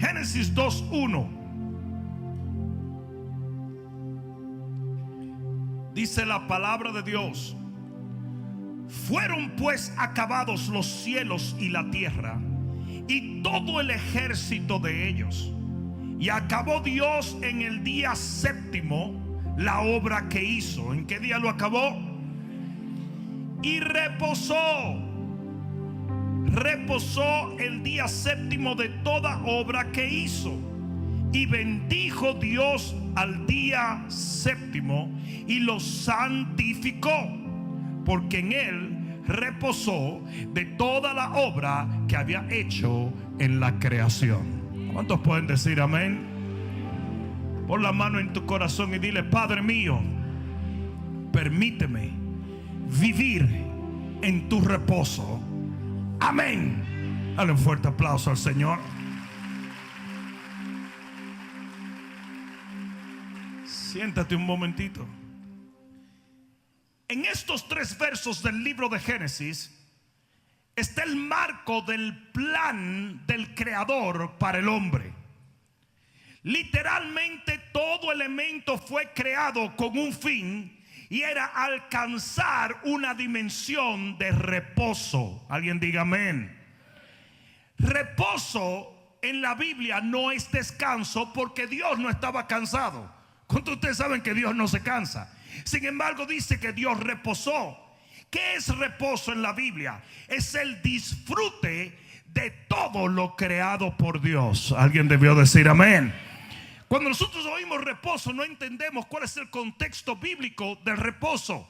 Génesis 2:1. Dice la palabra de Dios: fueron pues acabados los cielos y la tierra y todo el ejército de ellos, y acabó Dios en el día séptimo la obra que hizo. ¿En qué día lo acabó? Y reposó el día séptimo de toda obra que hizo. Y bendijo Dios al día séptimo y lo santificó, porque en él reposó de toda la obra que había hecho en la creación. ¿Cuántos pueden decir amén? Pon la mano en tu corazón y dile: Padre mío, permíteme vivir en tu reposo. Amén. Dale un fuerte aplauso al Señor. Siéntate un momentito. En estos 3 versos del libro de Génesis está el marco del plan del Creador para el hombre. Literalmente todo elemento fue creado con un fin, y era alcanzar una dimensión de reposo. Alguien diga amén. Reposo en la Biblia no es descanso, porque Dios no estaba cansado. ¿Cuántos de ustedes saben que Dios no se cansa? Sin embargo, dice que Dios reposó. ¿Qué es reposo en la Biblia? Es el disfrute de todo lo creado por Dios. Alguien debió decir amén. Cuando nosotros oímos reposo, no entendemos cuál es el contexto bíblico del reposo.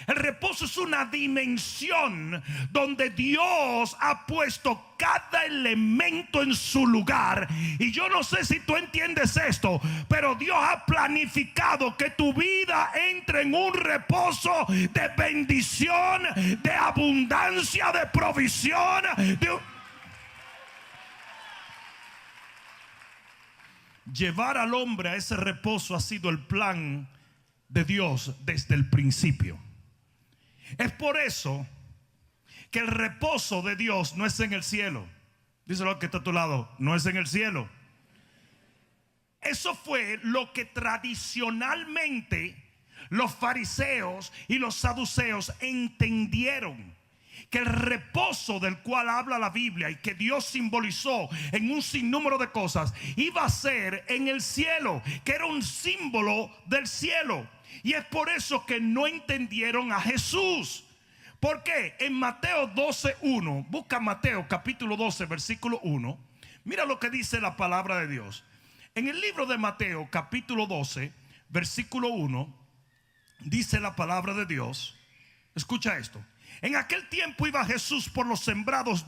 El reposo es una dimensión donde Dios ha puesto cada elemento en su lugar. Y yo no sé si tú entiendes esto, pero Dios ha planificado que tu vida entre en un reposo de bendición, de abundancia, de provisión, Llevar al hombre a ese reposo ha sido el plan de Dios desde el principio. Es por eso que el reposo de Dios no es en el cielo. Díselo al que está a tu lado: no es en el cielo. Eso fue lo que tradicionalmente los fariseos y los saduceos entendieron, que el reposo del cual habla la Biblia y que Dios simbolizó en un sinnúmero de cosas iba a ser en el cielo, que era un símbolo del cielo. Y es por eso que no entendieron a Jesús. ¿Por qué? En Mateo 12:1, busca Mateo capítulo 12 versículo 1. Mira lo que dice la palabra de Dios. En el libro de Mateo capítulo 12 versículo 1 dice la palabra de Dios. Escucha esto: en aquel tiempo iba Jesús por los sembrados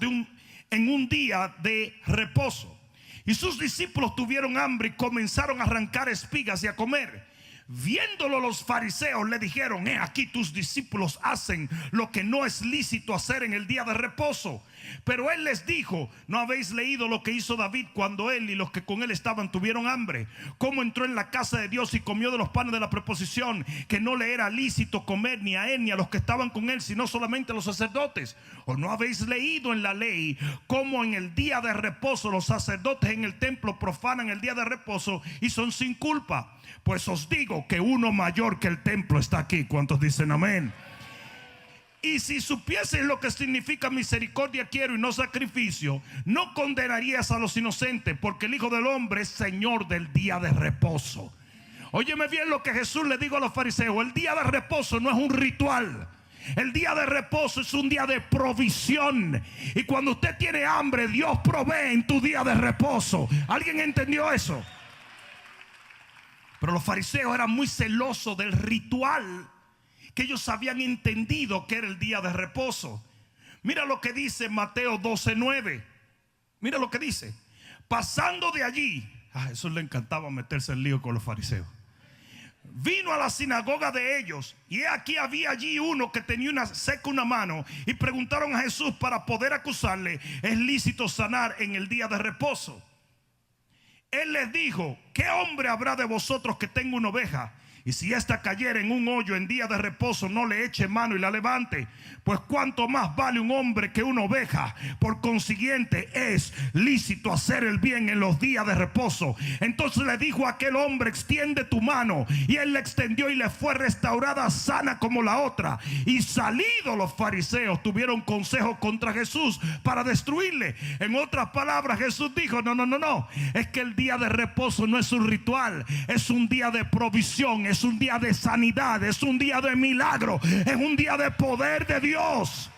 en un día de reposo, y sus discípulos tuvieron hambre y comenzaron a arrancar espigas y a comer. Viéndolo los fariseos le dijeron: aquí tus discípulos hacen lo que no es lícito hacer en el día de reposo. Pero él les dijo: ¿no habéis leído lo que hizo David cuando él y los que con él estaban tuvieron hambre? Cómo entró en la casa de Dios y comió de los panes de la proposición, que no le era lícito comer ni a él ni a los que estaban con él, sino solamente a los sacerdotes. ¿O no habéis leído en la ley cómo en el día de reposo los sacerdotes en el templo profanan el día de reposo y son sin culpa? Pues os digo que uno mayor que el templo está aquí. ¿Cuántos dicen amén? Y si supieses lo que significa misericordia quiero y no sacrificio, no condenarías a los inocentes, porque el Hijo del Hombre es Señor del día de reposo. Óyeme bien lo que Jesús le dijo a los fariseos: el día de reposo no es un ritual. El día de reposo es un día de provisión. Y cuando usted tiene hambre, Dios provee en tu día de reposo. ¿Alguien entendió eso? Pero los fariseos eran muy celosos del ritual que ellos habían entendido que era el día de reposo. Mira lo que dice Mateo 12:9. Mira lo que dice: pasando de allí, a Jesús le encantaba meterse en lío con los fariseos. Vino a la sinagoga de ellos, y he aquí había allí uno que tenía una seca una mano, y preguntaron a Jesús para poder acusarle: ¿es lícito sanar en el día de reposo? Él les dijo: ¿qué hombre habrá de vosotros que tenga una oveja Y si ésta cayera en un hoyo en día de reposo, no le eche mano y la levante. Pues cuánto más vale un hombre que una oveja. Por consiguiente es lícito hacer el bien en los días de reposo. Entonces le dijo a aquel hombre: extiende tu mano. Y él la extendió y le fue restaurada sana como la otra. Y salidos los fariseos tuvieron consejo contra Jesús para destruirle. En otras palabras, Jesús dijo: no, es que el día de reposo no es un ritual, es un día de provisión, es un día de sanidad, es un día de milagro, es un día de poder de Dios.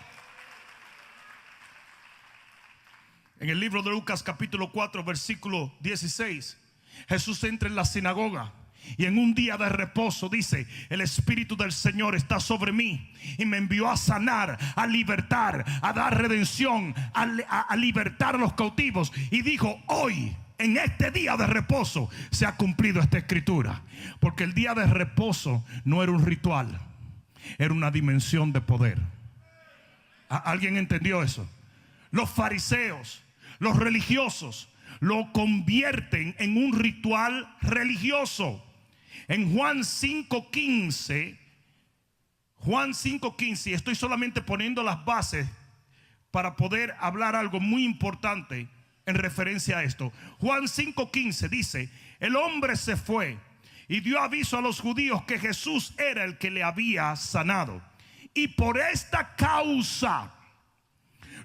En el libro de Lucas capítulo 4 versículo 16, Jesús entra en la sinagoga y en un día de reposo dice: el Espíritu del Señor está sobre mí y me envió a sanar, a libertar, a dar redención, a libertar a los cautivos. Y dijo: hoy, en este día de reposo, se ha cumplido esta escritura. Porque el día de reposo no era un ritual, era una dimensión de poder. ¿Alguien entendió eso? Los fariseos, los religiosos, lo convierten en un ritual religioso. En Juan 5:15, y estoy solamente poniendo las bases para poder hablar algo muy importante en referencia a esto. Juan 5:15 dice: el hombre se fue y dio aviso a los judíos que Jesús era el que le había sanado. Y por esta causa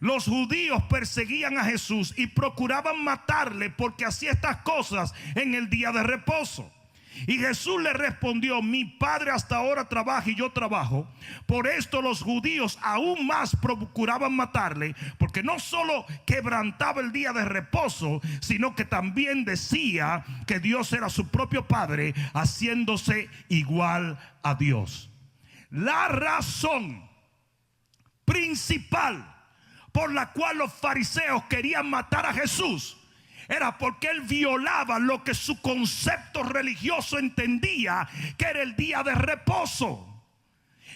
los judíos perseguían a Jesús y procuraban matarle, porque hacía estas cosas en el día de reposo. Y Jesús le respondió: mi Padre hasta ahora trabaja y yo trabajo. Por esto los judíos aún más procuraban matarle, porque no solo quebrantaba el día de reposo, sino que también decía que Dios era su propio Padre, haciéndose igual a Dios. La razón principal por la cual los fariseos querían matar a Jesús era porque él violaba lo que su concepto religioso entendía que era el día de reposo.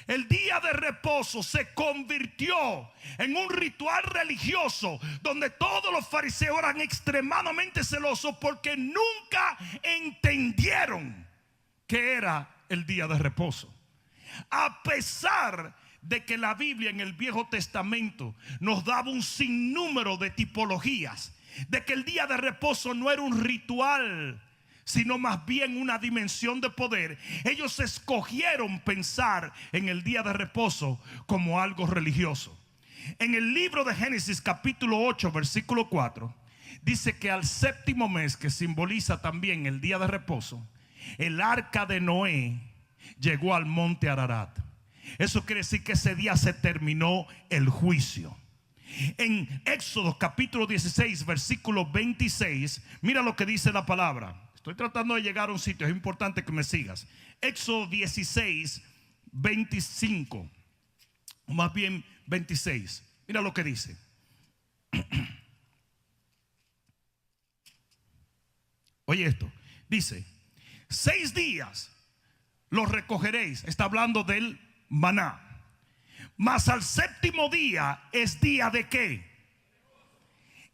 El día de reposo se convirtió en un ritual religioso donde todos los fariseos eran extremadamente celosos porque nunca entendieron que era el día de reposo. A pesar de que la Biblia en el Viejo Testamento nos daba un sinnúmero de tipologías, de que el día de reposo no era un ritual, sino más bien una dimensión de poder, ellos escogieron pensar en el día de reposo como algo religioso. En el libro de Génesis capítulo 8 versículo 4 dice que al séptimo mes, que simboliza también el día de reposo, el arca de Noé llegó al monte Ararat. Eso quiere decir que ese día se terminó el juicio. En Éxodo capítulo 16 versículo 26, mira lo que dice la palabra. Estoy tratando de llegar a un sitio, es importante que me sigas. Éxodo 16, 25, o más bien 26. Mira lo que dice. Oye esto, dice: 6 días los recogeréis. Está hablando del maná. Mas al séptimo día es día de ¿qué?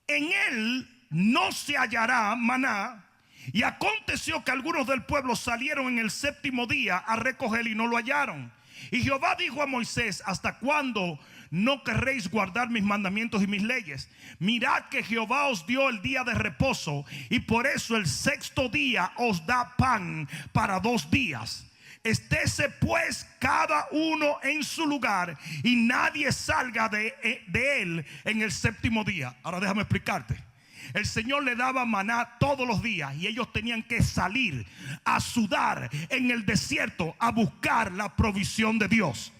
En él no se hallará maná. Y aconteció que algunos del pueblo salieron en el séptimo día a recoger y no lo hallaron. Y Jehová dijo a Moisés: ¿hasta cuándo no querréis guardar mis mandamientos y mis leyes? Mirad que Jehová os dio el día de reposo, y por eso el sexto día os da pan para 2 días. Estése pues cada uno en su lugar, y nadie salga de él en el séptimo día. Ahora déjame explicarte. El Señor le daba maná todos los días y ellos tenían que salir a sudar en el desierto a buscar la provisión de Dios.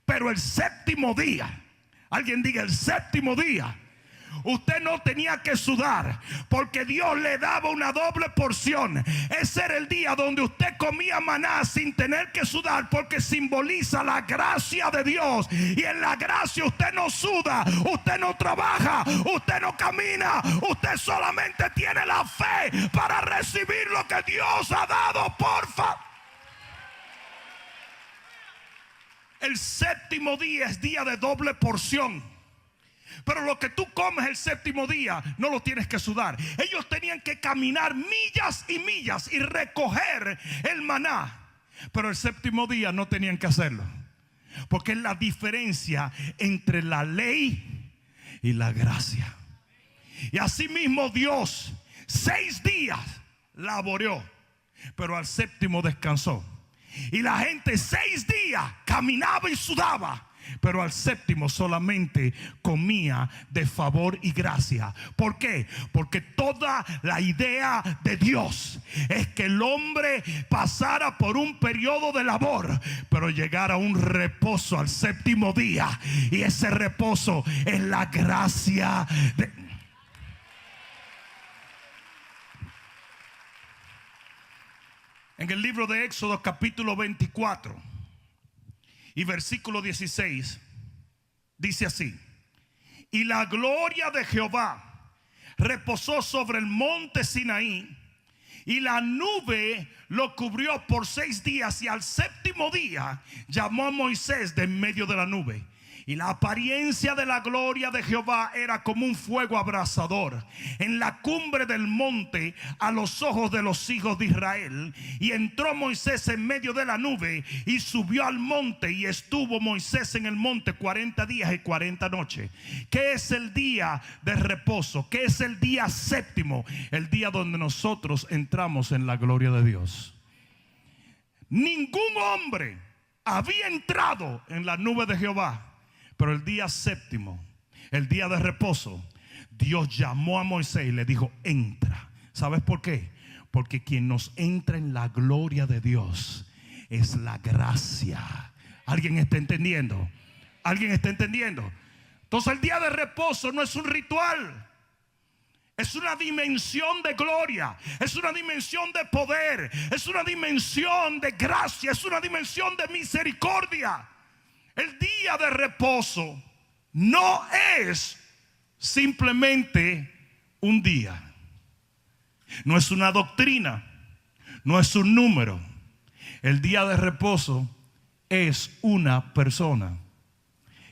Pero el séptimo día, alguien diga el séptimo día, usted no tenía que sudar, porque Dios le daba una doble porción. Ese era el día donde usted comía maná sin tener que sudar, porque simboliza la gracia de Dios. Y en la gracia usted no suda, usted no trabaja, usted no camina, usted solamente tiene la fe para recibir lo que Dios ha dado. Porfa. El séptimo día es día de doble porción. Pero lo que tú comes el séptimo día no lo tienes que sudar. Ellos tenían que caminar millas y millas y recoger el maná. pero el séptimo día no tenían que hacerlo, porque es la diferencia entre la ley y la gracia. Y asimismo Dios 6 días laboreó, pero al séptimo descansó. Y la gente 6 días caminaba y sudaba, pero al séptimo solamente comía de favor y gracia. ¿Por qué? Porque toda la idea de Dios es que el hombre pasara por un periodo de labor, pero llegara a un reposo al séptimo día. Y ese reposo es la gracia de... En el libro de Éxodo capítulo 24 y versículo 16 dice así: y la gloria de Jehová reposó sobre el monte Sinaí, y la nube lo cubrió por 6 días, y al séptimo día llamó a Moisés de en medio de la nube. Y la apariencia de la gloria de Jehová era como un fuego abrasador en la cumbre del monte a los ojos de los hijos de Israel. Y entró Moisés en medio de la nube y subió al monte, y estuvo Moisés en el monte 40 días y 40 noches. ¿Qué es el día de reposo? ¿Qué es el día séptimo? El día donde nosotros entramos en la gloria de Dios. Ningún hombre había entrado en la nube de Jehová, pero el día séptimo, el día de reposo, Dios llamó a Moisés y le dijo: entra. ¿Sabes por qué? Porque quien nos entra en la gloria de Dios es la gracia. ¿Alguien está entendiendo? ¿Alguien está entendiendo? Entonces el día de reposo no es un ritual, es una dimensión de gloria, es una dimensión de poder, es una dimensión de gracia, es una dimensión de misericordia. El día de reposo no es simplemente un día, no es una doctrina, no es un número. El día de reposo es una persona,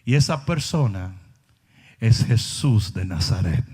y esa persona es Jesús de Nazaret.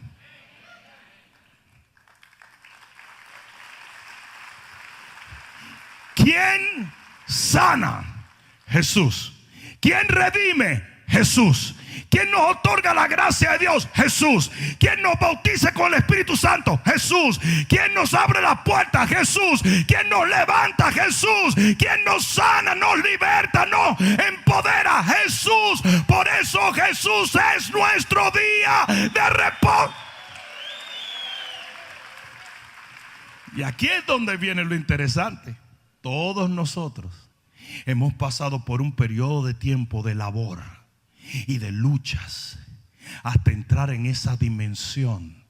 ¿Quién sana? Jesús. ¿Quién redime? Jesús. ¿Quién nos otorga la gracia de Dios? Jesús. ¿Quién nos bautiza con el Espíritu Santo? Jesús. ¿Quién nos abre las puertas? Jesús. ¿Quién nos levanta? Jesús. ¿Quién nos sana, nos liberta, nos empodera? Jesús. Por eso Jesús es nuestro día de reposo. Y aquí es donde viene lo interesante. Todos nosotros hemos pasado por un periodo de tiempo de labor y de luchas hasta entrar en esa dimensión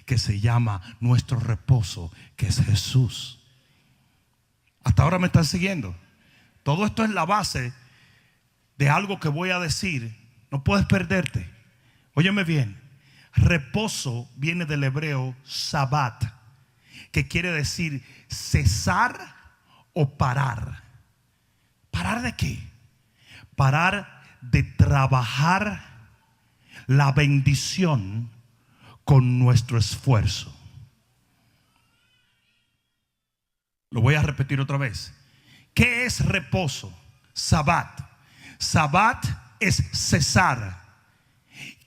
que se llama nuestro reposo, que es Jesús. Hasta ahora me están siguiendo. Todo esto es la base de algo que voy a decir. No puedes perderte. Óyeme bien. Reposo viene del hebreo sabat, que quiere decir cesar o parar. ¿Parar de qué? Parar de trabajar la bendición con nuestro esfuerzo. Lo voy a repetir otra vez. ¿Qué es reposo? Sabat. Sabat es cesar.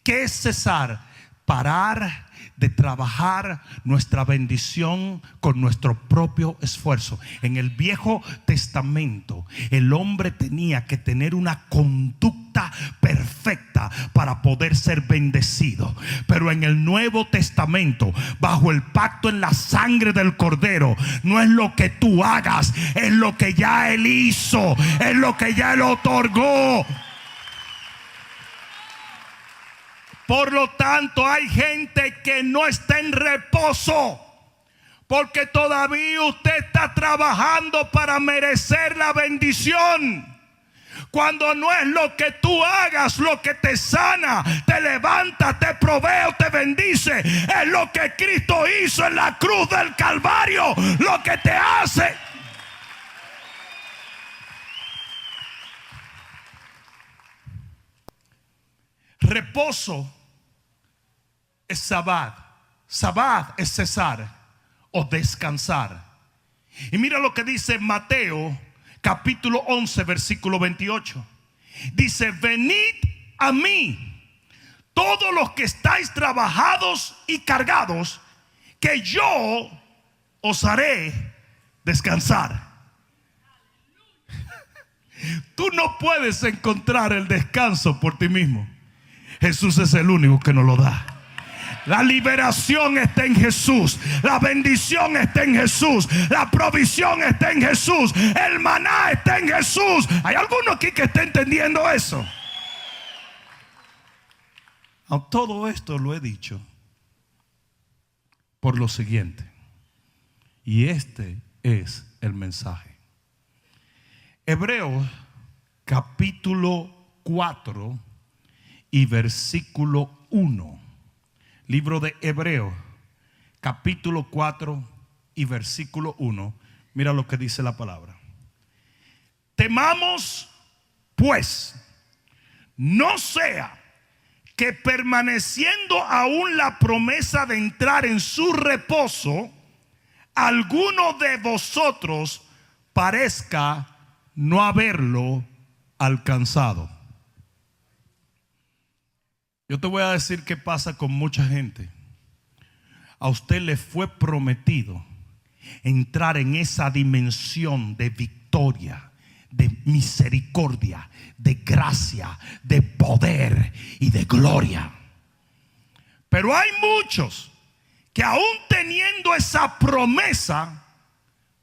¿Qué es cesar? Parar de trabajar nuestra bendición con nuestro propio esfuerzo. En el Viejo Testamento el hombre tenía que tener una conducta perfecta para poder ser bendecido, pero en el Nuevo Testamento, bajo el pacto en la sangre del Cordero, no es lo que tú hagas, es lo que ya Él hizo, es lo que ya Él otorgó. Por lo tanto, hay gente que no está en reposo porque todavía usted está trabajando para merecer la bendición, cuando no es lo que tú hagas lo que te sana, te levanta, te provee o te bendice. Es lo que Cristo hizo en la cruz del Calvario lo que te hace. Reposo es sabat. Sabat es cesar o descansar. Y mira lo que dice Mateo capítulo 11, versículo 28. Dice: venid a mí, todos los que estáis trabajados y cargados, que yo os haré descansar. Tú no puedes encontrar el descanso por ti mismo. Jesús es el único que nos lo da. La liberación está en Jesús. La bendición está en Jesús. La provisión está en Jesús. El maná está en Jesús. ¿Hay alguno aquí que esté entendiendo eso? Todo esto lo he dicho por lo siguiente. Y este es el mensaje. Hebreos capítulo 4 y versículo 1. Libro de Hebreos capítulo 4 y versículo 1. Mira lo que dice la palabra. Temamos pues, no sea que permaneciendo aún la promesa de entrar en su reposo, alguno de vosotros parezca no haberlo alcanzado. Yo te voy a decir qué pasa con mucha gente. A usted le fue prometido entrar en esa dimensión de victoria, de misericordia, de gracia, de poder y de gloria. Pero hay muchos que aún teniendo esa promesa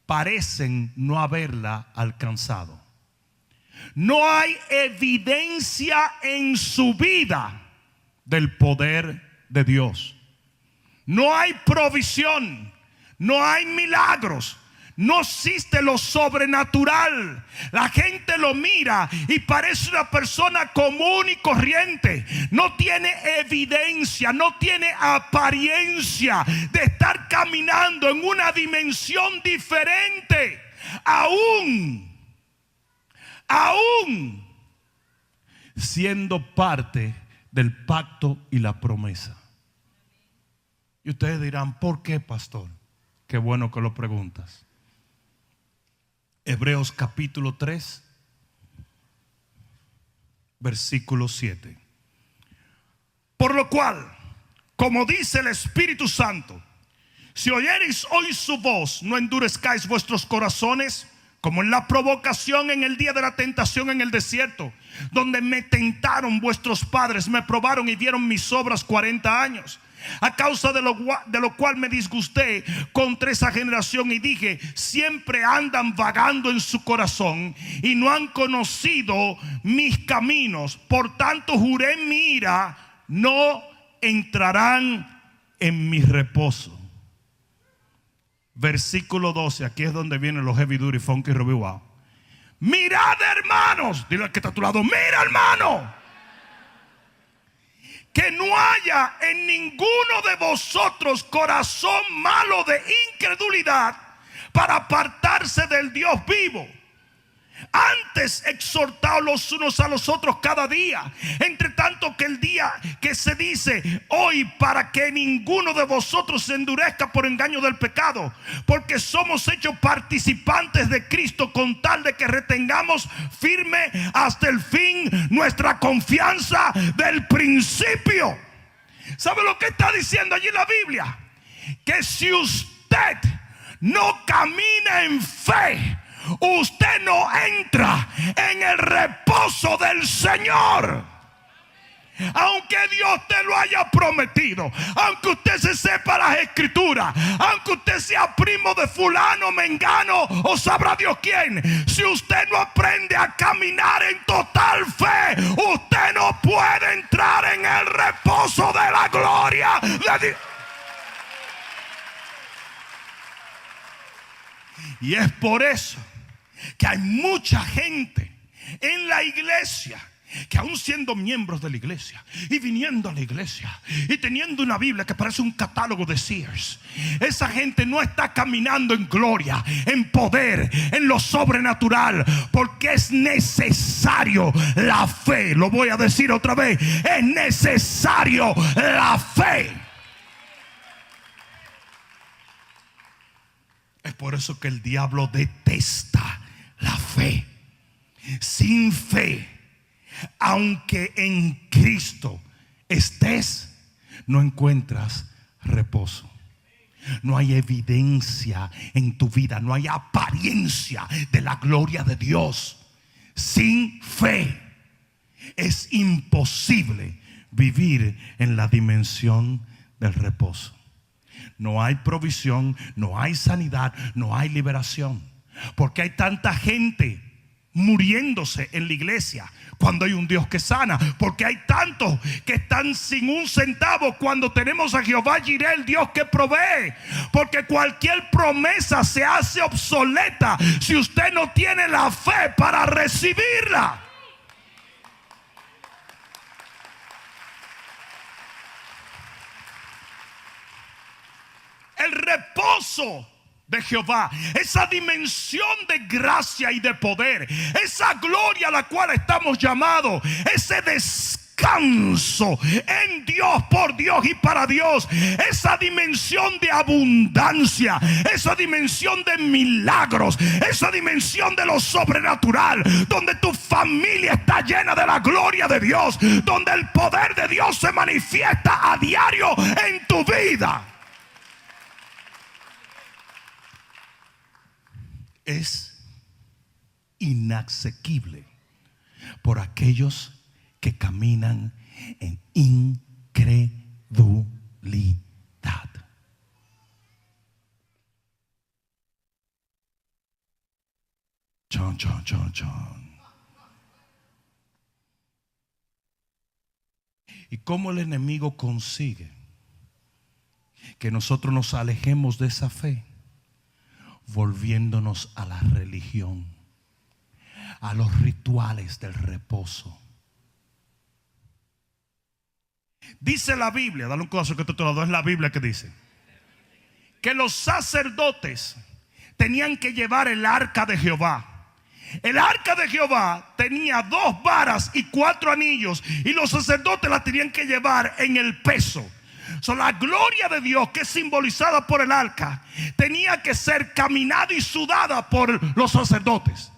parecen no haberla alcanzado. No hay evidencia en su vida del poder de Dios. No hay provisión, no hay milagros, no existe lo sobrenatural. La gente lo mira y parece una persona común y corriente. No tiene evidencia, no tiene apariencia de estar caminando en una dimensión diferente. Aún siendo parte del pacto y la promesa. Y ustedes dirán: ¿por qué, pastor? Qué bueno que lo preguntas. Hebreos capítulo 3 versículo 7. Por lo cual, como dice el Espíritu Santo, si oyereis hoy su voz, no endurezcáis vuestros corazones, como en la provocación en el día de la tentación en el desierto, donde me tentaron vuestros padres, me probaron y vieron mis obras 40 años. A causa de lo cual me disgusté contra esa generación y dije: siempre andan vagando en su corazón y no han conocido mis caminos. Por tanto juré en mi ira: no entrarán en mi reposo. Versículo 12. Aquí es donde vienen los heavy duty, funky, Robbie Wow. Mirad, hermanos, dile al que está a tu lado: mira, hermano, que no haya en ninguno de vosotros corazón malo de incredulidad para apartarse del Dios vivo. Antes exhortaos los unos a los otros cada día, entre tanto que el día que se dice hoy, para que ninguno de vosotros se endurezca por engaño del pecado, porque somos hechos participantes de Cristo, con tal de que retengamos firme hasta el fin nuestra confianza del principio. ¿Sabe lo que está diciendo allí la Biblia? Que si usted no camina en fe, usted no entra en el reposo del Señor. Aunque Dios te lo haya prometido, aunque usted se sepa las escrituras, aunque usted sea primo de fulano, mengano o sabrá Dios quién, si usted no aprende a caminar en total fe, usted no puede entrar en el reposo de la gloria de Dios. Y es por eso que hay mucha gente en la iglesia que, aún siendo miembros de la iglesia y viniendo a la iglesia y teniendo una Biblia que parece un catálogo de Sears, esa gente no está caminando en gloria, en poder, en lo sobrenatural, porque es necesario la fe. Lo voy a decir otra vez: es necesario la fe. Es por eso que el diablo detesta la fe. Sin fe, aunque en Cristo estés, no encuentras reposo. No hay evidencia en tu vida, no hay apariencia de la gloria de Dios. Sin fe es imposible vivir en la dimensión del reposo. No hay provisión, no hay sanidad, no hay liberación. Porque hay tanta gente muriéndose en la iglesia cuando hay un Dios que sana? Porque hay tantos que están sin un centavo cuando tenemos a Jehová Jireh, el Dios que provee. Porque cualquier promesa se hace obsoleta si usted no tiene la fe para recibirla. El reposo de Jehová, esa dimensión de gracia y de poder, esa gloria a la cual estamos llamados, ese descanso en Dios, por Dios y para Dios, esa dimensión de abundancia, esa dimensión de milagros, esa dimensión de lo sobrenatural, donde tu familia está llena de la gloria de Dios, donde el poder de Dios se manifiesta a diario en tu vida. Es inasequible por aquellos que caminan en incredulidad. Chon, chon, chon, chon. ¿Y cómo el enemigo consigue que nosotros nos alejemos de esa fe? Volviéndonos a la religión, a los rituales del reposo. Dice la Biblia, dale un codazo que te lo doy, es la Biblia que dice que los sacerdotes tenían que llevar el arca de Jehová. El arca de Jehová tenía 2 varas y 4 anillos, y los sacerdotes la tenían que llevar en el peso. La gloria de Dios, que es simbolizada por el arca, tenía que ser caminada y sudada por los sacerdotes.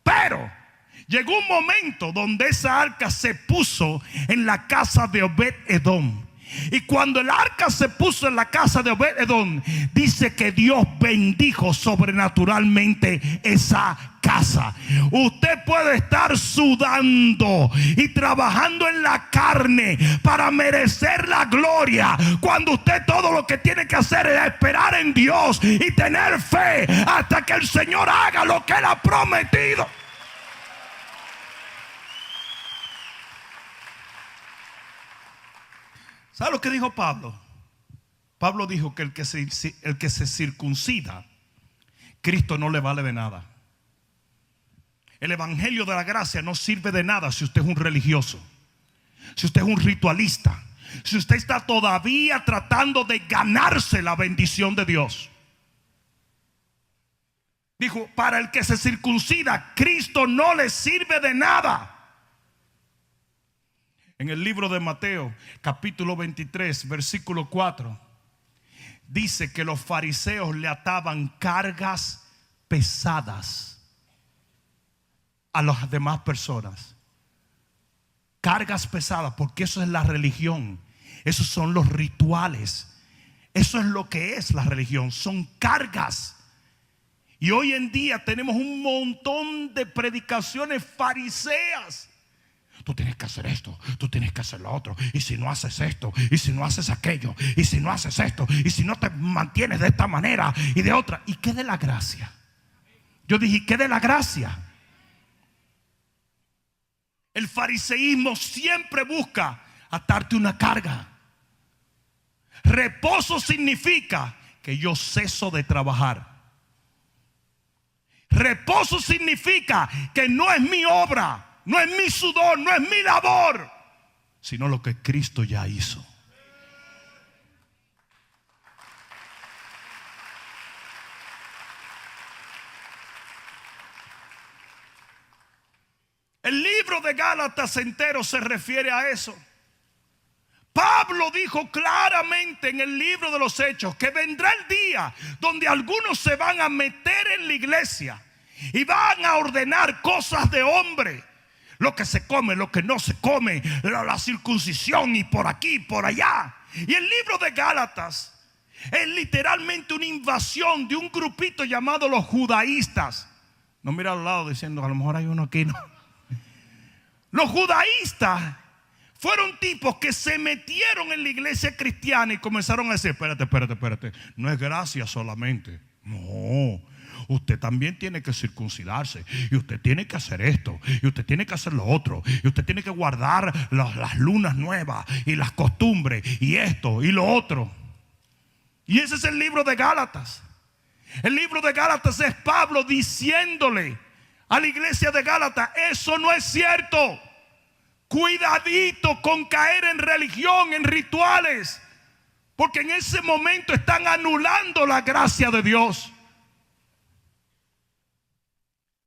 Pero llegó un momento donde esa arca se puso en la casa de Obed-Edom. Y cuando el arca se puso en la casa de Obed-Edom, dice que Dios bendijo sobrenaturalmente esa casa. Usted puede estar sudando y trabajando en la carne para merecer la gloria, cuando usted todo lo que tiene que hacer es esperar en Dios y tener fe hasta que el Señor haga lo que Él ha prometido. ¿Sabe lo que dijo Pablo? Pablo dijo que el que se circuncida, Cristo no le vale de nada. El evangelio de la gracia no sirve de nada si usted es un religioso, si usted es un ritualista, si usted está todavía tratando de ganarse la bendición de Dios. Dijo, para el que se circuncida, Cristo no le sirve de nada. En el libro de Mateo, capítulo 23, versículo 4, dice que los fariseos le ataban cargas pesadas a las demás personas. Cargas pesadas, porque eso es la religión. Esos son los rituales. Eso es lo que es la religión. Son cargas. Y hoy en día tenemos un montón de predicaciones fariseas. Tú tienes que hacer esto, tú tienes que hacer lo otro. Y si no haces esto, y si no haces aquello, y si no haces esto, y si no te mantienes de esta manera y de otra. ¿Y qué de la gracia? Yo dije, ¿qué de la gracia? El fariseísmo siempre busca atarte una carga. Reposo significa que yo ceso de trabajar. Reposo significa que no es mi obra, no es mi sudor, no es mi labor, sino lo que Cristo ya hizo. El libro de Gálatas entero se refiere a eso. Pablo dijo claramente en el libro de los Hechos que vendrá el día donde algunos se van a meter en la iglesia y van a ordenar cosas de hombre. Lo que se come, lo que no se come, la circuncisión y por aquí, por allá. Y el libro de Gálatas es literalmente una invasión de un grupito llamado los judaístas. No mira al lado diciendo, a lo mejor hay uno aquí, no. Los judaístas fueron tipos que se metieron en la iglesia cristiana y comenzaron a decir, espérate, no es gracia solamente. No, usted también tiene que circuncidarse, y usted tiene que hacer esto, y usted tiene que hacer lo otro, y usted tiene que guardar las lunas nuevas y las costumbres, y esto y lo otro. Y ese es el libro de Gálatas. El libro de Gálatas es Pablo diciéndole a la iglesia de Gálatas, eso no es cierto. Cuidadito con caer en religión, en rituales, porque en ese momento están anulando la gracia de Dios.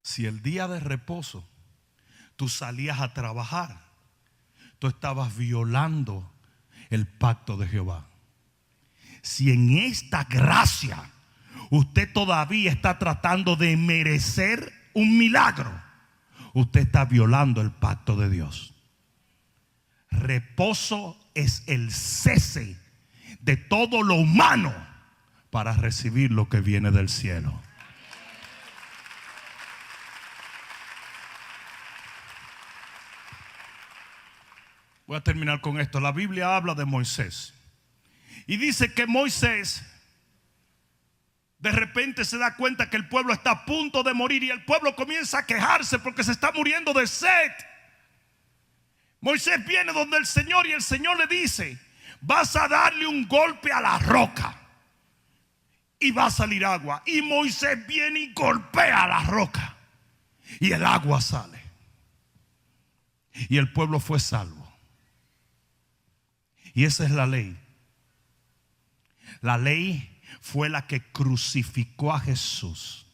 Si el día de reposo tú salías a trabajar, tú estabas violando el pacto de Jehová. Si en esta gracia usted todavía está tratando de merecer un milagro, usted está violando el pacto de Dios. Reposo es el cese de todo lo humano para recibir lo que viene del cielo. Voy a terminar con esto. La Biblia habla de Moisés y dice que Moisés de repente se da cuenta que el pueblo está a punto de morir y el pueblo comienza a quejarse porque se está muriendo de sed. Moisés viene donde el Señor y el Señor le dice, vas a darle un golpe a la roca y va a salir agua. Y Moisés viene y golpea a la roca y el agua sale. Y el pueblo fue salvo. Y esa es la ley. La ley fue la que crucificó a Jesús,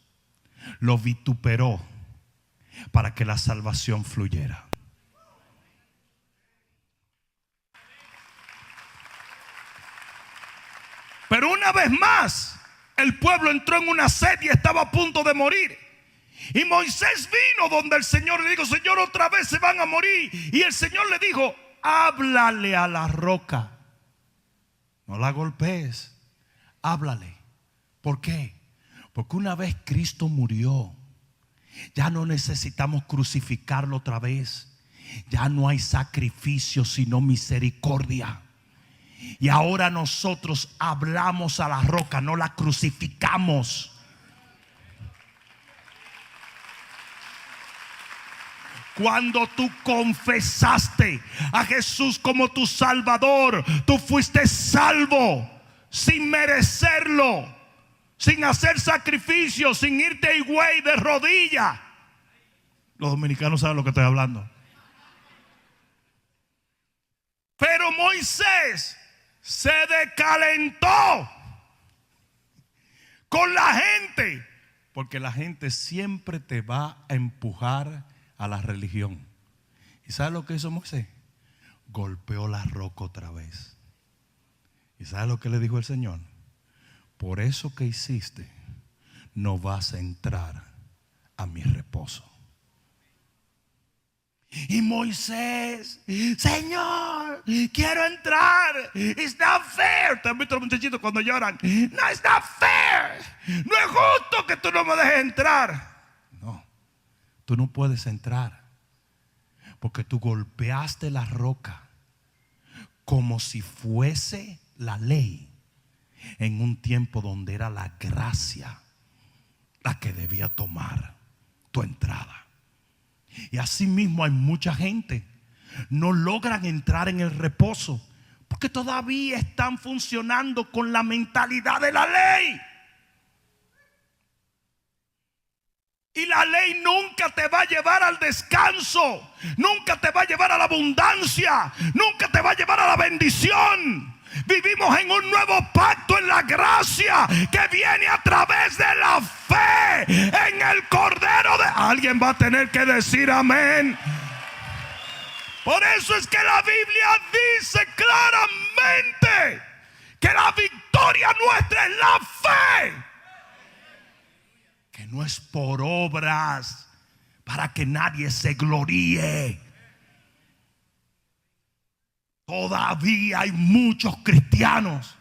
lo vituperó para que la salvación fluyera. Pero una vez más, el pueblo entró en una sed y estaba a punto de morir. Y Moisés vino donde el Señor le dijo, Señor, otra vez se van a morir. Y el Señor le dijo, háblale a la roca. No la golpees, háblale. ¿Por qué? Porque una vez Cristo murió, ya no necesitamos crucificarlo otra vez. Ya no hay sacrificio sino misericordia. Y ahora nosotros hablamos a la roca, no la crucificamos. Cuando tú confesaste a Jesús como tu Salvador, tú fuiste salvo sin merecerlo, sin hacer sacrificio, sin irte a higüey de rodilla. Los dominicanos saben lo que estoy hablando. Pero Moisés se decalentó con la gente, porque la gente siempre te va a empujar a la religión. ¿Y sabes lo que hizo Moisés? Golpeó la roca otra vez. ¿Y sabes lo que le dijo el Señor? Por eso que hiciste, no vas a entrar a mi reposo. Y Moisés, Señor, quiero entrar. It's not fair. ¿Te han visto los muchachitos cuando lloran? No, it's not fair. No es justo que tú no me dejes entrar. No, tú no puedes entrar porque tú golpeaste la roca como si fuese la ley en un tiempo donde era la gracia la que debía tomar tu entrada. Y así mismo hay mucha gente no logran entrar en el reposo porque todavía están funcionando con la mentalidad de la ley. Y la ley nunca te va a llevar al descanso, nunca te va a llevar a la abundancia, nunca te va a llevar a la bendición. Vivimos en un nuevo pacto en la gracia que viene a través de la fe en el Cordero de... Alguien va a tener que decir amén. Por eso es que la Biblia dice claramente que la victoria nuestra es la fe. Que que no es por obras, para que nadie se gloríe. Todavía hay muchos cristianos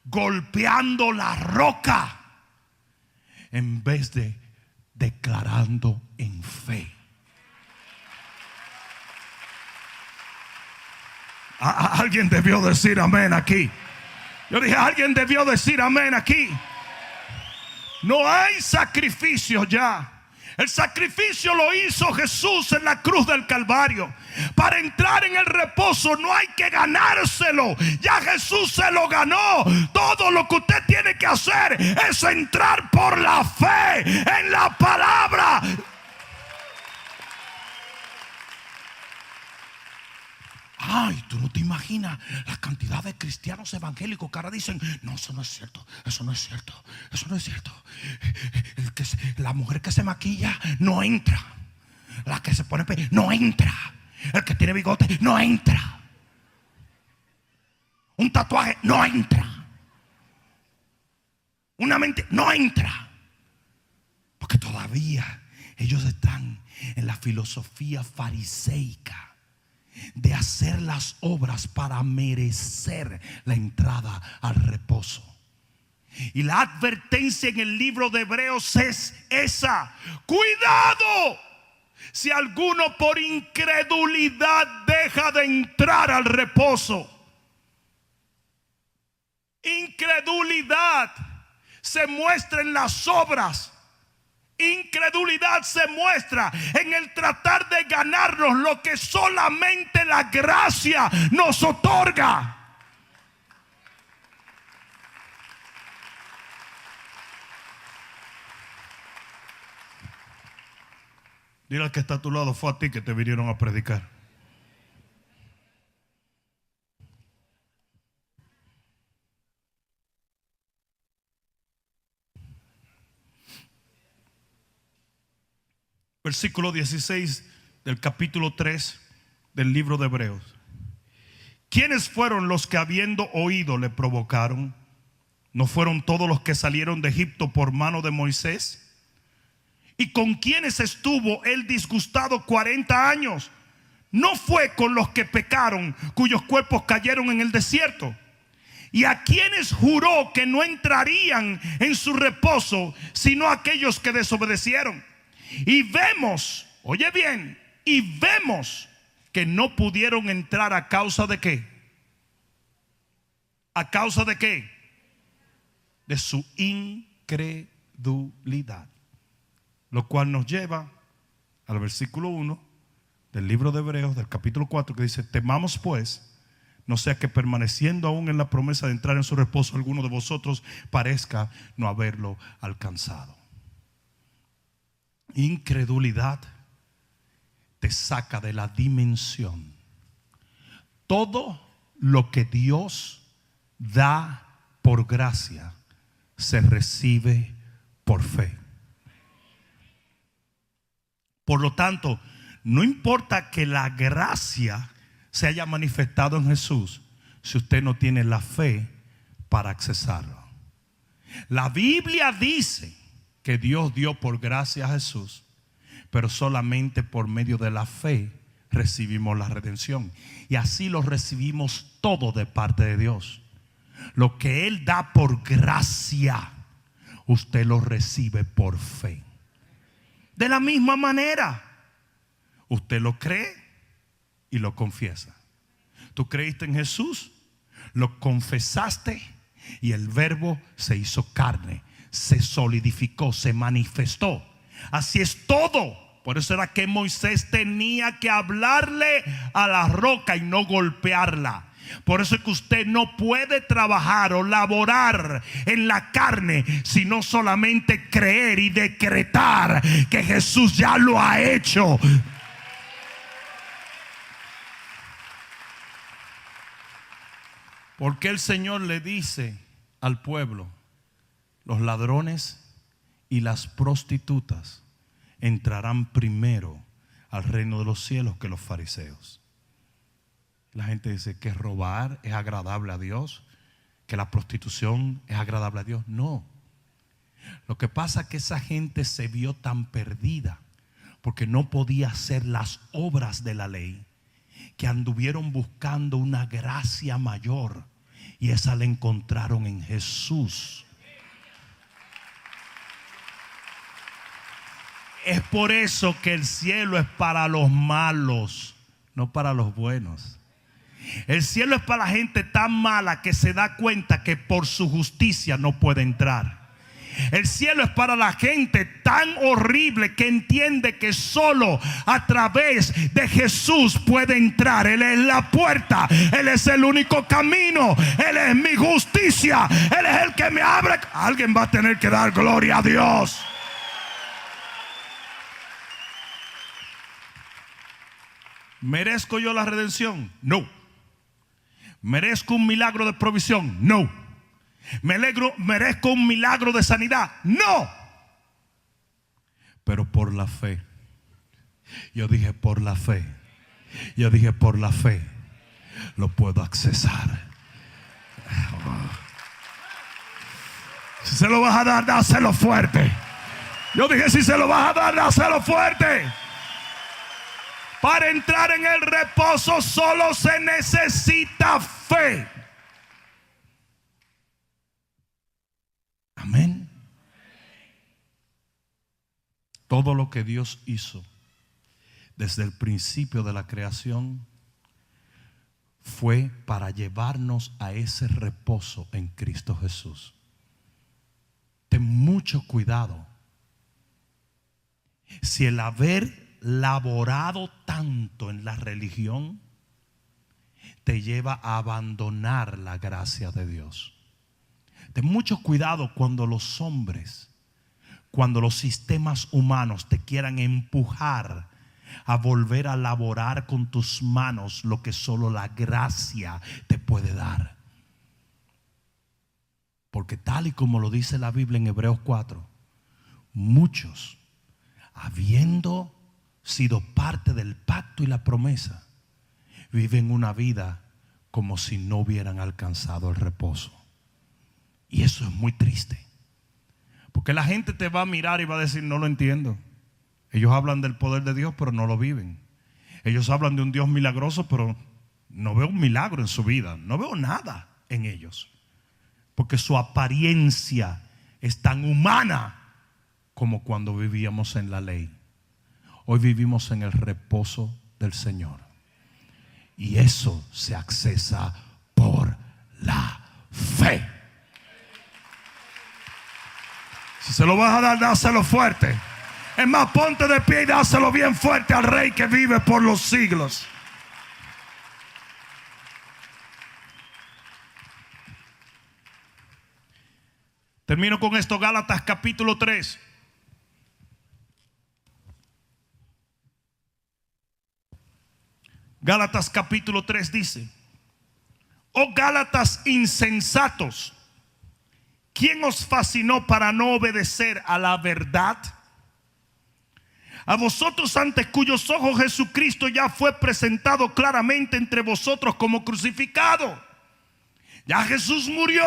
golpeando la roca en vez de declarando en fe. Alguien debió decir amén aquí. Yo dije, alguien debió decir amén aquí. No hay sacrificio ya. El sacrificio lo hizo Jesús en la cruz del Calvario. Para entrar en el reposo no hay que ganárselo. Ya Jesús se lo ganó. Todo lo que usted tiene que hacer es entrar por la fe en la palabra. Ay, tú no te imaginas la cantidad de cristianos evangélicos que ahora dicen: no, eso no es cierto, eso no es cierto, eso no es cierto. La mujer que se maquilla no entra. La que se pone no entra. El que tiene bigote no entra. Un tatuaje no entra. Una mente no entra. Porque todavía ellos están en la filosofía fariseica de hacer las obras para merecer la entrada al reposo. Y la advertencia en el libro de Hebreos es esa: cuidado si alguno por incredulidad deja de entrar al reposo. Incredulidad se muestra en las obras. Incredulidad se muestra en el tratar de ganarnos lo que solamente la gracia nos otorga. Dile al que está a tu lado: fue a ti que te vinieron a predicar. Versículo 16 del capítulo 3 del libro de Hebreos. ¿Quiénes fueron los que habiendo oído le provocaron? ¿No fueron todos los que salieron de Egipto por mano de Moisés? ¿Y con quiénes estuvo él disgustado 40 años? ¿No fue con los que pecaron, cuyos cuerpos cayeron en el desierto? ¿Y a quienes juró que no entrarían en su reposo, sino aquellos que desobedecieron? Y vemos, oye bien, y vemos que no pudieron entrar a causa de ¿qué? ¿A causa de qué? De su incredulidad. Lo cual nos lleva al versículo 1 del libro de Hebreos, del capítulo 4, que dice: temamos pues, no sea que permaneciendo aún en la promesa de entrar en su reposo, alguno de vosotros parezca no haberlo alcanzado. Incredulidad te saca de la dimensión. Todo lo que Dios da por gracia se recibe por fe. Por lo tanto, no importa que la gracia se haya manifestado en Jesús, si usted no tiene la fe para accesarlo. La Biblia dice que Dios dio por gracia a Jesús, pero solamente por medio de la fe recibimos la redención. Y así lo recibimos todo de parte de Dios. Lo que Él da por gracia, usted lo recibe por fe. De la misma manera, usted lo cree y lo confiesa. Tú creíste en Jesús, lo confesaste y el verbo se hizo carne, se solidificó, se manifestó. Así es todo. Por eso era que Moisés tenía que hablarle a la roca y no golpearla. Por eso es que usted no puede trabajar o laborar en la carne, sino solamente creer y decretar que Jesús ya lo ha hecho. Porque el Señor le dice al pueblo: los ladrones y las prostitutas entrarán primero al reino de los cielos que los fariseos. La gente dice que robar es agradable a Dios, que la prostitución es agradable a Dios. No. Lo que pasa es que esa gente se vio tan perdida porque no podía hacer las obras de la ley, que anduvieron buscando una gracia mayor, y esa la encontraron en Jesús. Es por eso que el cielo es para los malos, no para los buenos. El cielo es para la gente tan mala que se da cuenta que por su justicia no puede entrar. El cielo es para la gente tan horrible que entiende que solo a través de Jesús puede entrar. Él es la puerta, Él es el único camino, Él es mi justicia, Él es el que me abre. Alguien va a tener que dar gloria a Dios. ¿Merezco yo la redención? No. ¿Merezco un milagro de provisión? No. ¿Merezco un milagro de sanidad? No. Pero por la fe. Yo dije por la fe. Yo dije por la fe lo puedo accesar. Si se lo vas a dar, dáselo fuerte. Yo dije, si se lo vas a dar, dáselo fuerte. Para entrar en el reposo solo se necesita fe. Amén. Todo lo que Dios hizo desde el principio de la creación fue para llevarnos a ese reposo en Cristo Jesús. Ten mucho cuidado. Si el haber laborado tanto en la religión te lleva a abandonar la gracia de Dios. Ten mucho cuidado cuando los hombres, cuando los sistemas humanos te quieran empujar a volver a laborar con tus manos lo que solo la gracia te puede dar. Porque tal y como lo dice la Biblia en Hebreos 4, muchos, habiendo sido parte del pacto y la promesa, viven una vida como si no hubieran alcanzado el reposo. Y eso es muy triste, porque la gente te va a mirar y va a decir: no lo entiendo. Ellos hablan del poder de Dios, pero no lo viven. Ellos hablan de un Dios milagroso, pero no veo un milagro en su vida. No veo nada en ellos, porque su apariencia es tan humana como cuando vivíamos en la ley. Hoy vivimos en el reposo del Señor, y eso se accesa por la fe. Si se lo vas a dar, dáselo fuerte. Es más, ponte de pie y dáselo bien fuerte al Rey que vive por los siglos. Termino con esto. Gálatas capítulo 3. Gálatas capítulo 3 dice: oh Gálatas insensatos, ¿quién os fascinó para no obedecer a la verdad? A vosotros, ante cuyos ojos Jesucristo ya fue presentado claramente entre vosotros como crucificado. Ya Jesús murió,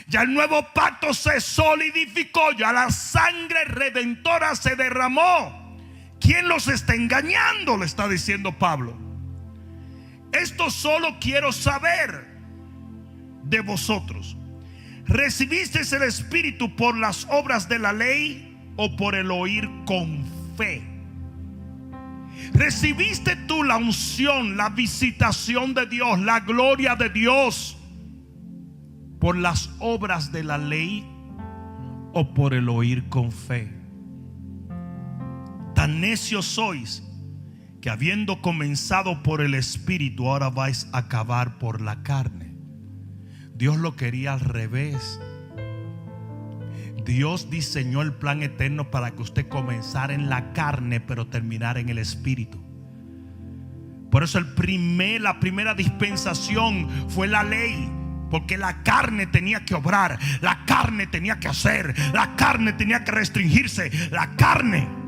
ya el nuevo pacto se solidificó, ya la sangre redentora se derramó. ¿Quién los está engañando?, le está diciendo Pablo. Esto solo quiero saber de vosotros: ¿recibisteis el Espíritu por las obras de la ley o por el oír con fe? ¿Recibiste tú la unción, la visitación de Dios, la gloria de Dios por las obras de la ley o por el oír con fe? Tan necios sois que, habiendo comenzado por el Espíritu, ahora vais a acabar por la carne. Dios lo quería al revés. Dios diseñó el plan eterno para que usted comenzara en la carne, pero terminara en el Espíritu. Por eso la primera dispensación fue la ley, porque la carne tenía que obrar, la carne tenía que hacer, la carne tenía que restringirse, la carne.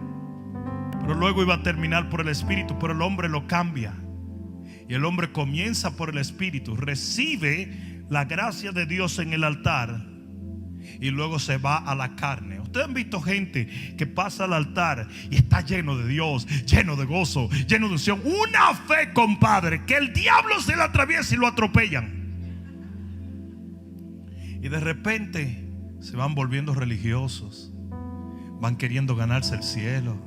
Pero luego iba a terminar por el Espíritu. Pero el hombre lo cambia, y el hombre comienza por el Espíritu, recibe la gracia de Dios en el altar, y luego se va a la carne. Ustedes han visto gente que pasa al altar y está lleno de Dios, lleno de gozo, lleno de unción, una fe, compadre, que el diablo se le atraviesa y lo atropellan. Y de repente se van volviendo religiosos, van queriendo ganarse el cielo,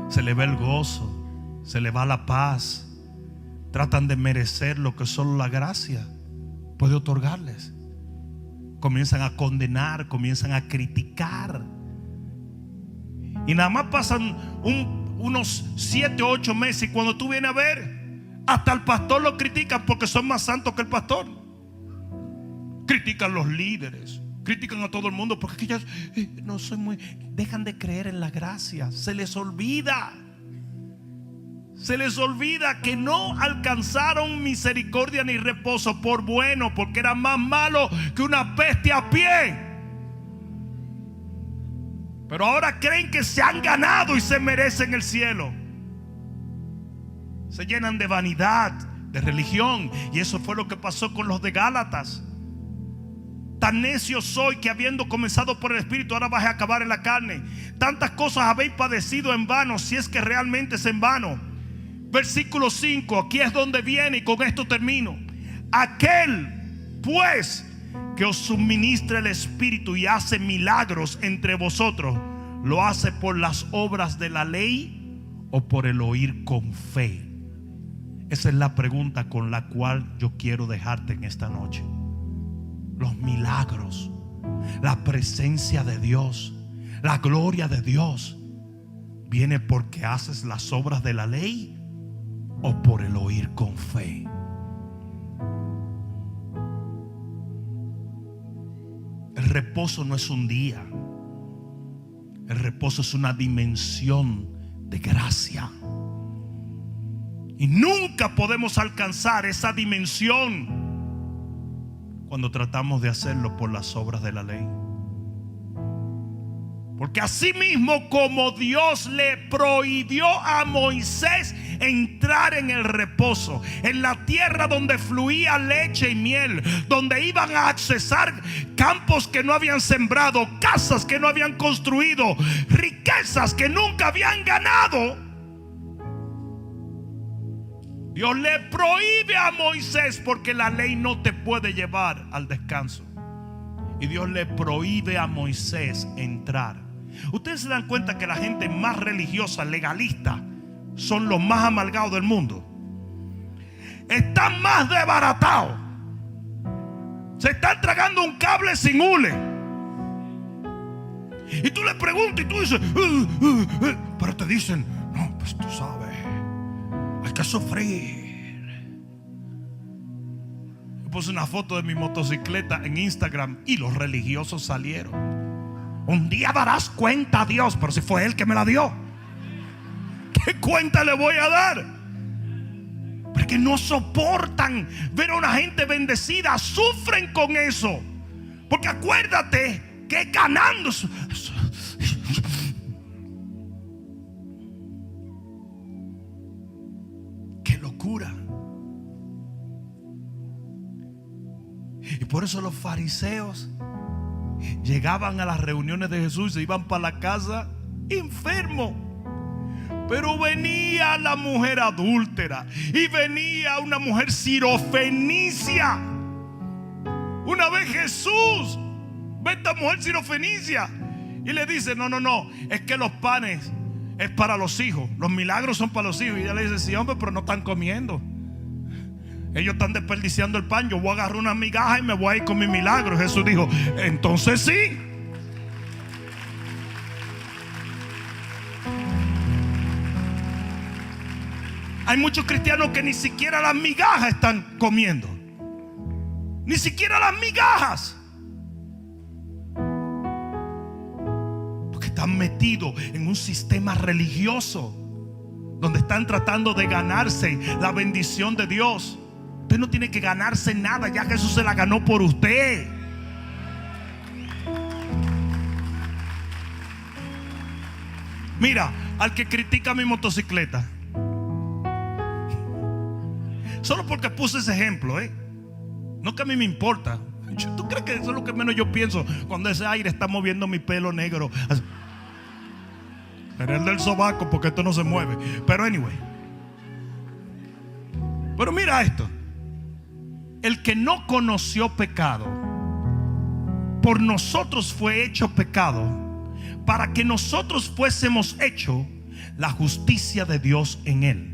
se le va el gozo, se le va la paz, tratan de merecer lo que solo la gracia puede otorgarles. Comienzan a condenar, comienzan a criticar, y nada más pasan unos 7 o 8 meses, y cuando tú vienes a ver, hasta el pastor lo critican porque son más santos que el pastor. Critican los líderes, critican a todo el mundo porque ellos no soy muy, dejan de creer en la gracia. Se les olvida que no alcanzaron misericordia ni reposo por bueno, porque eran más malos que una peste a pie. Pero ahora creen que se han ganado y se merecen el cielo. Se llenan de vanidad, de religión. Y eso fue lo que pasó con los de Gálatas. Tan necio soy que habiendo comenzado por el Espíritu, ahora vas a acabar en la carne. Tantas cosas habéis padecido en vano, si es que realmente es en vano. Versículo 5, aquí es donde viene, y con esto termino. Aquel pues que os suministra el Espíritu y hace milagros entre vosotros, ¿lo hace por las obras de la ley o por el oír con fe? Esa es la pregunta con la cual yo quiero dejarte en esta noche. Los milagros, la presencia de Dios, la gloria de Dios, ¿viene porque haces las obras de la ley o por el oír con fe? El reposo no es un día. El reposo es una dimensión de gracia. Y nunca podemos alcanzar esa dimensión cuando tratamos de hacerlo por las obras de la ley. Porque así mismo como Dios le prohibió a Moisés entrar en el reposo, en la tierra donde fluía leche y miel, donde iban a accesar campos que no habían sembrado, casas que no habían construido, riquezas que nunca habían ganado, Dios le prohíbe a Moisés, porque la ley no te puede llevar al descanso. Y Dios le prohíbe a Moisés entrar. Ustedes se dan cuenta que la gente más religiosa, legalista, son los más amargados del mundo. Están más desbaratados. Se están tragando un cable sin hule. Y tú le preguntas y tú dices, pero te dicen, no, pues tú sabes, hay que sufrir. Yo puse una foto de mi motocicleta en Instagram y los religiosos salieron. Un día darás cuenta a Dios. Pero si fue Él que me la dio, ¿qué cuenta le voy a dar? Porque no soportan ver a una gente bendecida. Sufren con eso. Porque acuérdate que ganando, qué locura. Y por eso los fariseos llegaban a las reuniones de Jesús y se iban para la casa enfermos. Pero venía la mujer adúltera y venía una mujer sirofenicia. Una vez Jesús ve a esta mujer sirofenicia y le dice, no, es que los panes es para los hijos, los milagros son para los hijos. Y ella le dice, sí, hombre, pero no están comiendo. Ellos están desperdiciando el pan. Yo voy a agarrar una migaja y me voy a ir con mi milagro. Y Jesús dijo, entonces sí. Hay muchos cristianos que ni siquiera las migajas están comiendo. Ni siquiera las migajas. Porque están metidos en un sistema religioso donde están tratando de ganarse la bendición de Dios. Usted no tiene que ganarse nada, ya Jesús se la ganó por usted. Mira, al que critica mi motocicleta, solo porque puse ese ejemplo, no que a mí me importa. ¿Tú crees que eso es lo que menos yo pienso cuando ese aire está moviendo mi pelo negro? Pero el del sobaco, porque esto no se mueve. Pero anyway. Pero mira esto. El que no conoció pecado, por nosotros fue hecho pecado, para que nosotros fuésemos hecho la justicia de Dios en él.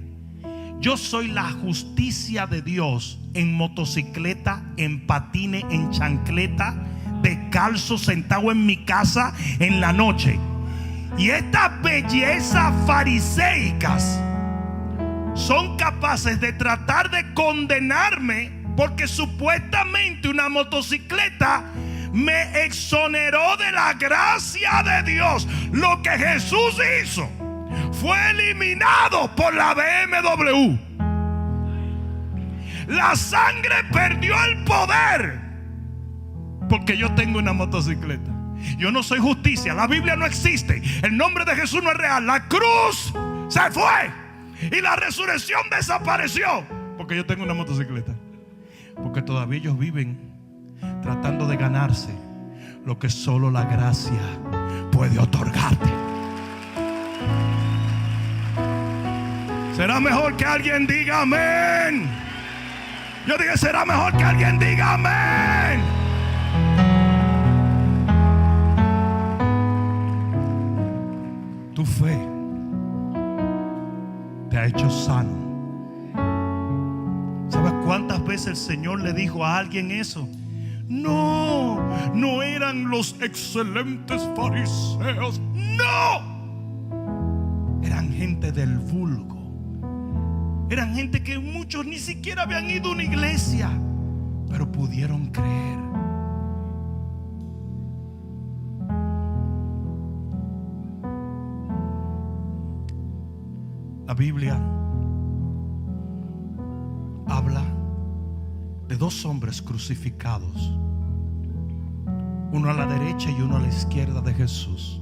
Yo soy la justicia de Dios en motocicleta, en patines, en chancleta, descalzo, sentado en mi casa en la noche. Y estas bellezas fariseicas son capaces de tratar de condenarme porque supuestamente una motocicleta me exoneró de la gracia de Dios. Lo que Jesús hizo fue eliminado por la BMW. La sangre perdió el poder porque yo tengo una motocicleta. Yo no soy justicia. La Biblia no existe. El nombre de Jesús no es real. La cruz se fue y la resurrección desapareció porque yo tengo una motocicleta. Porque todavía ellos viven tratando de ganarse lo que solo la gracia puede otorgarte. Será mejor que alguien diga amén. Yo dije, será mejor que alguien diga amén. Tu fe te ha hecho sano. ¿Sabes cuántas veces el Señor le dijo a alguien eso? No, no eran los excelentes fariseos. No, eran gente del vulgo. Eran gente que muchos ni siquiera habían ido a una iglesia, pero pudieron creer. La Biblia habla de dos hombres crucificados, uno a la derecha y uno a la izquierda de Jesús.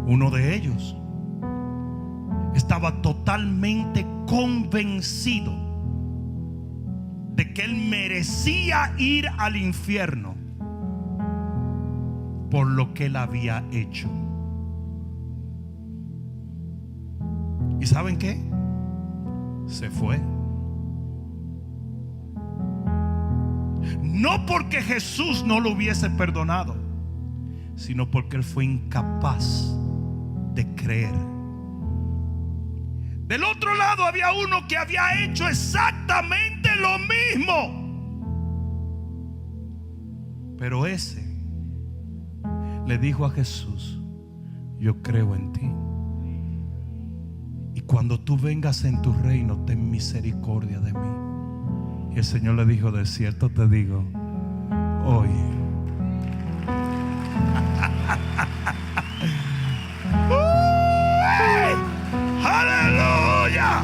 Uno de ellos estaba totalmente convencido de que él merecía ir al infierno por lo que él había hecho. ¿Y saben qué? Se fue. No porque Jesús no lo hubiese perdonado, sino porque él fue incapaz de creer. Del otro lado había uno que había hecho exactamente lo mismo, pero ese le dijo a Jesús: yo creo en ti, y cuando tú vengas en tu reino, ten misericordia de mí. Y el Señor le dijo: de cierto te digo, hoy ¡aleluya!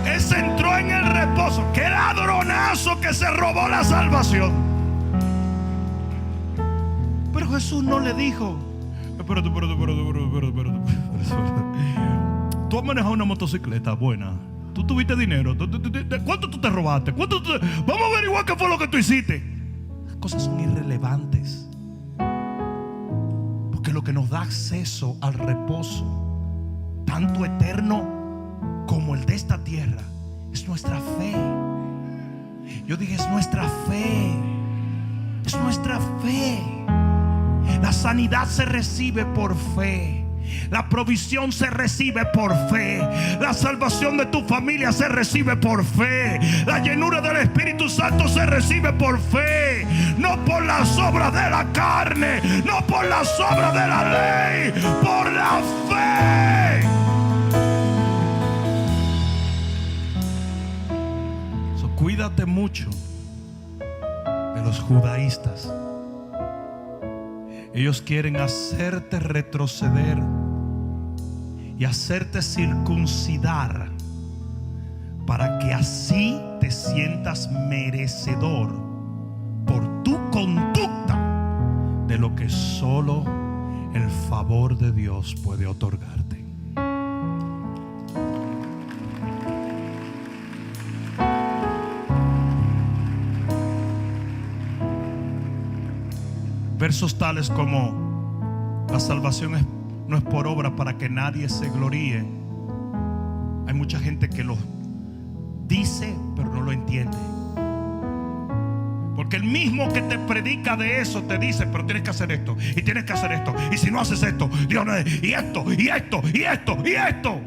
Ese entró en el reposo. ¡Qué ladronazo que se robó la salvación! Pero Jesús no le dijo: espérate. Tú has manejado una motocicleta buena. Tú tuviste dinero. ¿Cuánto tú te robaste? Vamos a averiguar qué fue lo que tú hiciste. Las cosas son irrelevantes, porque lo que nos da acceso al reposo, tanto eterno como el de esta tierra, es nuestra fe. Yo dije, es nuestra fe. Es nuestra fe. La sanidad se recibe por fe. La provisión se recibe por fe. La salvación de tu familia se recibe por fe. La llenura del Espíritu Santo se recibe por fe. No por las obras de la carne, no por las obras de la ley, por la fe. Cuídate mucho de los judaístas. Ellos quieren hacerte retroceder y hacerte circuncidar para que así te sientas merecedor por tu conducta de lo que solo el favor de Dios puede otorgarte. Versos tales como la salvación no es por obra para que nadie se gloríe. Hay mucha gente que lo dice pero no lo entiende, porque el mismo que te predica de eso te dice: pero tienes que hacer esto y tienes que hacer esto, y si no haces esto, Dios no es, y esto, y esto, y esto, y esto.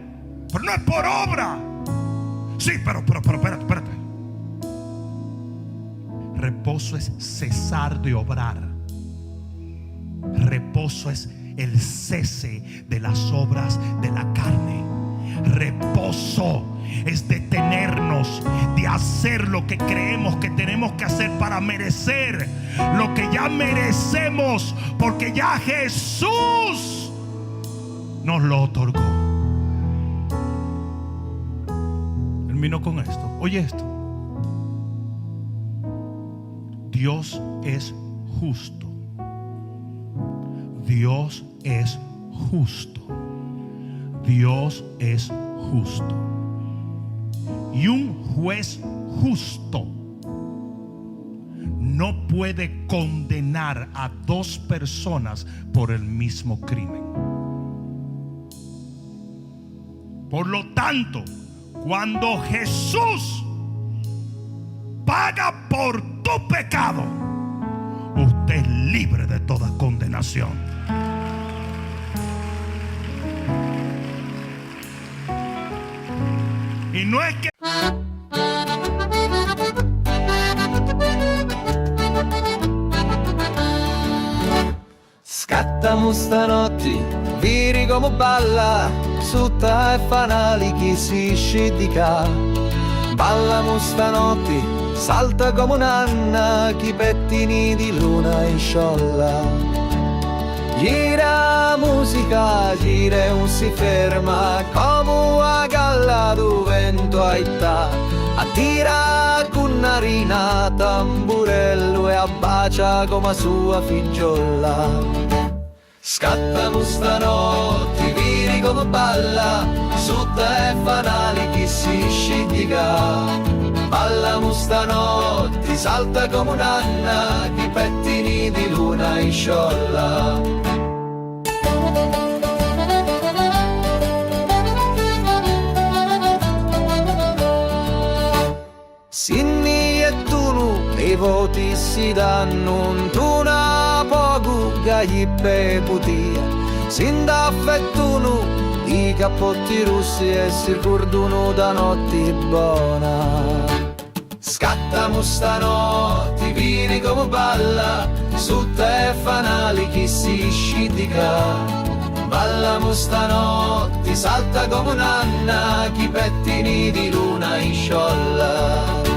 Pero no es por obra. Sí, pero espérate. Reposo es cesar de obrar. Reposo es el cese de las obras de la carne. Reposo es detenernos de hacer lo que creemos que tenemos que hacer para merecer lo que ya merecemos, porque ya Jesús nos lo otorgó. Termino con esto. Oye esto. Dios es justo. Dios es justo. Dios es justo. Y un juez justo no puede condenar a dos personas por el mismo crimen. Por lo tanto, cuando Jesús paga por tu pecado, usted es libre de toda condenación. Y no es que Scattamo stanotte, viri come balla, sutta e fanali chi si scidica. Ballamo stanotte, salta come un'anna, chi pettini di luna in sciolla. Gira musica, gira e non si ferma, come una galla do vento aità. Attira con narina, tamburello e abbacia come sua figliola. Scattamo stanotte, viri come balla, sutta e fanali chi si scidica. Ballamo stanotte, salta come un'anna, chi pettini di luna in sciolla. Sinni e Tunu, i voti si danno, tu na poco gli peputia. Sinda affettuno, i cappotti russi e si ricordano da notti buona. Scattamo stanotte, vini come balla, sutta e fanali chi si scidica. Ballamo stanotte, salta come un'anna, chi pettini di luna in sciolla.